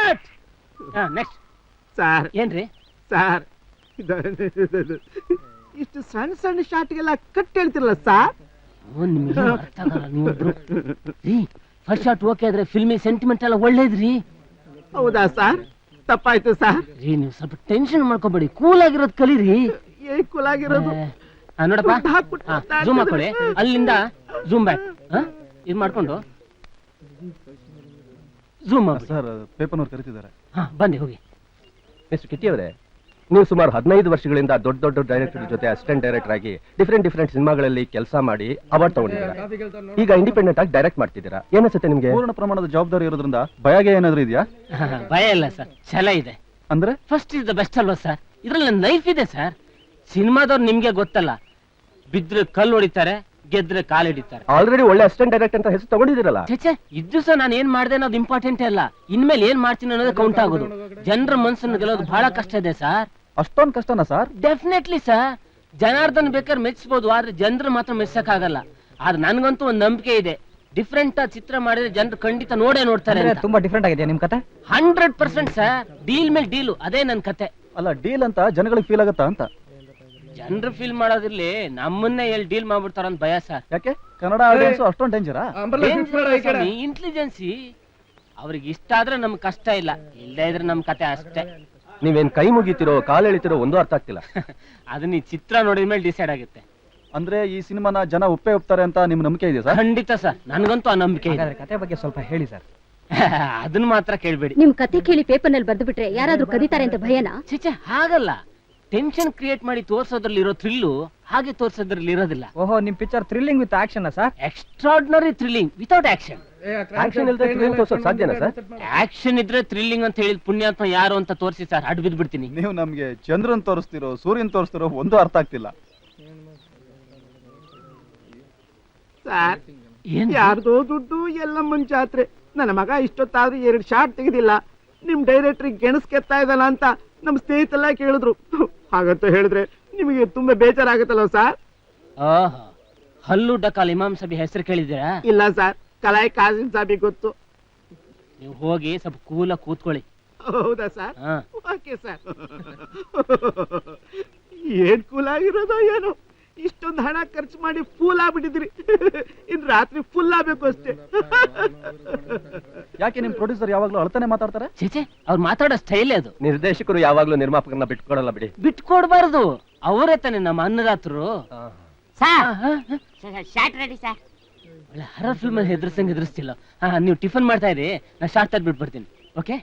Cut. Next sir ಏನ್ರಿ sir ಇಷ್ಟು ಸಣ್ಣ ಸಣ್ಣ ಶಾಟ್ಗೆಲ್ಲ ಕಟ್ ಹೇಳ್ತಿರಲ್ಲ ಸರ್. ನಿಮ್ಗೆ ಅರ್ಥ ಆಗಲ್ಲ ನೀವೊಬ್ರು. ರೀ ಫಸ್ಟ್ ಶಾಟ್ ಓಕೆ ಆದ್ರೆ ಫಿಲ್ಮಿ ಸೆಂಟಿಮೆಂಟ್ ಎಲ್ಲ ಒಳ್ಳೇದ್ರಿ. ಹೌದಾ ಸರ್? ತಪ್ಪಾಯ್ತು ಸರ್. ರೀ ನೀವು ಸ್ವಲ್ಪ ಟೆನ್ಷನ್ ಮಾಡ್ಕೋಬೇಡಿ, ಕೂಲ್ ಆಗಿರೋದ್ ಕಲೀರಿ. ಏನ್ ಕೂಲ್ ಆಗಿರೋದು? ನೋಡಪ್ಪ ಜೂಮ್ ಹಾಕೊಳ್ಳಿ, ಅಲ್ಲಿಂದ ಜೂಮ್ ಬ್ಯಾಕ್ ಇದು ಮಾಡ್ಕೊಂಡು ಜೂಮ್ ಸರ್ ಪೇಪರ್ನವ್ರು ಕರೀತಿದ್ದಾರೆ. ಬನ್ನಿ ಹೋಗಿ. ಮಿಸ್ಟರ್ ಕಿಟ್ಟಿ ಅವರೇ, ನೀವು ಸುಮಾರು 15 ವರ್ಷಗಳಿಂದ ದೊಡ್ಡ ದೊಡ್ಡ ಡೈರೆಕ್ಟರ್ ಜೊತೆ ಅಸಿಸ್ಟೆಂಟ್ ಡೈರೆಕ್ಟರ್ ಆಗಿ ಡಿಫರೆಂಟ್ ಸಿನಿಮಾಗಳಲ್ಲಿ ಕೆಲಸ ಮಾಡಿ ಅವಾರ್ಡ್ ತಗೊಂಡಿದ್ದೀರಾ. ಈಗ ಇಂಡಿಪೆಂಡೆಂಟ್ ಆಗಿ ಡೈರೆಕ್ಟ್ ಮಾಡ್ತಿದ್ದೀರಾ. ಏನಿಸುತ್ತೆ ನಿಮ್ಗೆ? ಪೂರ್ಣ ಪ್ರಮಾಣದ ಜವಾಬ್ದಾರಿ ಇರೋದ್ರಿಂದ ಭಯಗೆ ಏನಾದ್ರು ಇದೆಯಾ? ಭಯ ಇಲ್ಲ ಸರ್, ಛಲ ಇದೆ. ಅಂದ್ರೆ ಫಸ್ಟ್ ಇಸ್ ದ ಬೆಸ್ಟ್ ಅಲ್ವಾ ಸರ್? ಇದ್ರಲ್ಲಿ ನನ್ನ ಲೈಫ್ ಇದೆ ಸರ್. ಸಿನಿಮಾದವ್ರು ನಿಮ್ಗೆ ಗೊತ್ತಲ್ಲ, ಬಿದ್ರೆ ಕಲ್ಲು ಹೊಡಿತಾರೆ, ಗೆದ್ರೆ ಕಾಲು ಹಿಡಿತಾರೆ. ಆಲ್ರೆಡಿ ಒಳ್ಳೆ ಅಸಿಸ್ಟೆಂಟ್ ಡೈರೆಕ್ಟರ್ ಅಂತ ಹೆಸರು ತಗೊಂಡಿದ್ದೀರಲ್ಲ. ಛೇ, ಇದ್ದು ಸಹ ನಾನು ಏನ್ ಮಾಡ್ದೆ ಅನ್ನೋದು ಇಂಪಾರ್ಟೆಂಟ್ ಅಲ್ಲ, ಇನ್ಮೇಲೆ ಏನ್ ಮಾಡ್ತೀನಿ ಅನ್ನೋದು ಕೌಂಟ್ ಆಗೋದು. ಜನರ ಮನ್ಸನ್ನು ಗೆಲ್ಲೋದು ಬಹಳ ಕಷ್ಟ ಇದೆ ಸರ್. ಅಷ್ಟೊಂದು ಕಷ್ಟನಾ ಸರ್? Definitely sir. ಜನಾರ್ದನ್ ಬೇಕಾದ್ರೆ ಮೆಚ್ಚಿಸಬಹುದು, ಆದ್ರೆ ಜನರು ಮಾತ್ರ ಮೆಚ್ಚಕ್ ಆಗಲ್ಲ. ಆದ್ರೆ ನನ್ಗಂತೂ ಒಂದ್ ನಂಬಿಕೆ ಇದೆ, ಡಿಫ್ರೆಂಟ್ ಚಿತ್ರ ಮಾಡಿದ್ರೆ ಜನರು ಖಂಡಿತ ನೋಡೇ ನೋಡ್ತಾರೆ. ತುಂಬಾ ಡಿಫ್ರೆಂಟ್ ಆಗಿದೆ ನಿಮ್ ಕತೆ. 100% ಸರ್. ಡೀಲ್ ಮೇಲೆ ಡೀಲು, ಅದೇ ನನ್ ಕತೆ. ಅಲ್ಲ, ಡೀಲ್ ಅಂತ ಜನಗಳಿಗೆ ಫೀಲ್ ಆಗತ್ತಾ ಅಂತ? ಜನರು ಫೀಲ್ ಮಾಡೋದಿರ್ಲಿ, ನಮ್ಮನ್ನೇ ಎಲ್ಲಿ ಡೀಲ್ ಮಾಡ್ಬಿಡ್ತಾರ ಅಂತ ಭಯ ಸರ್. ಯಾಕೆ? ಕನ್ನಡ ಆಡಿಯನ್ಸ್ ಅಷ್ಟೊಂದು ಡೇಂಜರಾ? ಇಂಟೆಲಿಜೆನ್ಸಿ ಅವ್ರಿಗೆ ಇಷ್ಟ ಆದ್ರೆ ನಮ್ಗೆ ಕಷ್ಟ ಇಲ್ಲ, ಇಲ್ಲದೆ ಇದ್ರೆ ನಮ್ ಕತೆ ಅಷ್ಟೇ. ನೀವೇನ್ ಕೈ ಮುಗಿತಿರೋ ಕಾಲು ಎಳಿತಿರೋ ಒಂದು ಅರ್ಥ ಆಗ್ತಿಲ್ಲ. ಅದನ್ನ ಈ ಚಿತ್ರ ನೋಡಿದ್ಮೇಲೆ ಡಿಸೈಡ್ ಆಗುತ್ತೆ. ಅಂದ್ರೆ ಈ ಸಿನಿಮಾನ ಜನ ಒಪ್ತಾರೆ ಅಂತ ನಿಮ್ ನಂಬಿಕೆ ಇದೆ ಸರ್? ಖಂಡಿತ ಸರ್, ನನ್ಗಂತೂ ಆ ನಂಬಿಕೆ ಇದೆ. ಕತೆ ಬಗ್ಗೆ ಸ್ವಲ್ಪ ಹೇಳಿ ಸರ್. ಅದನ್ನ ಮಾತ್ರ ಕೇಳ್ಬೇಡಿ. ನಿಮ್ ಕತೆ ಕೇಳಿ ಪೇಪರ್ ನಲ್ಲಿ ಬರ್ದು ಬಿಟ್ರೆ ಯಾರಾದ್ರೂ ಕರೀತಾರೆ ಅಂತ ಭಯನಾ? ಚಿಚೆ ಹಾಗಲ್ಲ, ಟೆನ್ಷನ್ ಕ್ರಿಯೇಟ್ ಮಾಡಿ ತೋರ್ಸೋದ್ರಲ್ಲಿ ಇರೋ ಥ್ರಿಲ್ಲು ಹಾಗೆ ತೋರ್ಸೋದ್ರಲ್ಲಿ ಇರೋದಿಲ್ಲ. ಓಹೋ, ನಿಮ್ picture thrilling with action sir? Extraordinary thrilling without action. Action ಇಲ್ಲದೆ ಥ್ರಿಲ್ ತೋರ್ಸೋದು ಸಾಧ್ಯನಾ ಸರ್? ಆಕ್ಷನ್ ಇದ್ರೆ ಥ್ರಿಲ್ಲಿಂಗ್ ಅಂತ ಹೇಳಿದ ಪುಣ್ಯಾತ್ಮ ಯಾರು ಅಂತ ತೋರಿಸಿ ಸರ್, ಅಡ್ ಬಿದ್ದು ಬಿಡ್ತೀನಿ. ನೀವು ನಮ್ಗೆ ಚಂದ್ರನ್ ತೋರಿಸ್ತಿರೋ ಸೂರ್ಯನ್ ತೋರಿಸ್ತಿರೋ ಒಂದು ಅರ್ಥ ಆಗ್ತಿಲ್ಲ ಸರ್. ಯಾರ್ದೋ ದುಡ್ಡು ಎಲ್ಲ ಮುಂಚಾತ್ರೆ. ನನ್ನ ಮಗ ಇಷ್ಟೊತ್ತಾದ್ರೂ 2 ಶಾಟ್ ತೆಗೆದಿಲ್ಲ, ನಿಮ್ ಡೈರೆಕ್ಟ್ರಿಗೆ ಗೆಣಸ್ಕೆತ್ತಾ ಇದಲ್ಲ ಅಂತ ನಮ್ ಸ್ನೇಹಿತೆಲ್ಲ ಕೇಳಿದ್ರು. ಹಾಗಂತ ಹೇಳಿದ್ರೆ ನಿಮಗೆ ತುಂಬಾ ಬೇಜಾರಾಗುತ್ತಲ್ಲ ಸರ್? ಹಲ್ಲು ಡಕಾಲ್ ಇಮಾಮ್ ಸಭೆ ಹೆಸರು ಕೇಳಿದ್ದೀರಾ? ಇಲ್ಲ ಸರ್, ಕಲಾಯಿ ಕಾಸಿಂ ಸಾಬಿ ಗೊತ್ತು. ನೀವು ಹೋಗಿ ಸ್ವಲ್ಪ ಕೂಲಾಗಿ ಕೂತ್ಕೊಳ್ಳಿ. ಹೌದಾ ಸರ್? Okay sir. ಏನ್ ಕೂಲಾಗಿರೋದೋ ಏನೋ, ಇಷ್ಟೊಂದು ಹಣ ಖರ್ಚು ಮಾಡಿ ಫೂಲ್ ಆಗ್ಬಿಟ್ಟಿದ್ರಿ. ಇನ್ ರಾತ್ರಿ ಫುಲ್ ಆಗ್ಬೇಕು ಅಷ್ಟೇ. ಯಾಕೆ ನಿಮ್ ಪ್ರೊಡ್ಯೂಸರ್ ಯಾವಾಗ್ಲೂ ಅಳ್ತಾನೆ ಮಾತಾಡ್ತಾರೆ? ಚೇಚೆ, ಅವ್ರು ಮಾತಾಡೋ ಸ್ಟೈಲ್ ಅದು. ನಿರ್ದೇಶಕರು ಯಾವಾಗ್ಲೂ ನಿರ್ಮಾಪಕರನ್ನ ಬಿಟ್ಕೊಡಲ್ಲ ಬಿಡಿ. ಬಿಟ್ಕೊಡ್ಬಾರ್ದು, ಅವರೇ ತಾನೆ ನಮ್ಮ ಅನ್ನದಾತರು. Shot ready sir. Horror film ಹೆದರ್ಸಂಗ್ ಹೆದರ್ಸ್ತಿಲ್ಲ. ನೀವು ಟಿಫನ್ ಮಾಡ್ತಾ ಇರಿ, ನಾ ಶಾರ್ಟ್ ತೆಗ್ದು ಬಿಟ್ಟು ಬರ್ತೀನಿ. ಓಕೆ.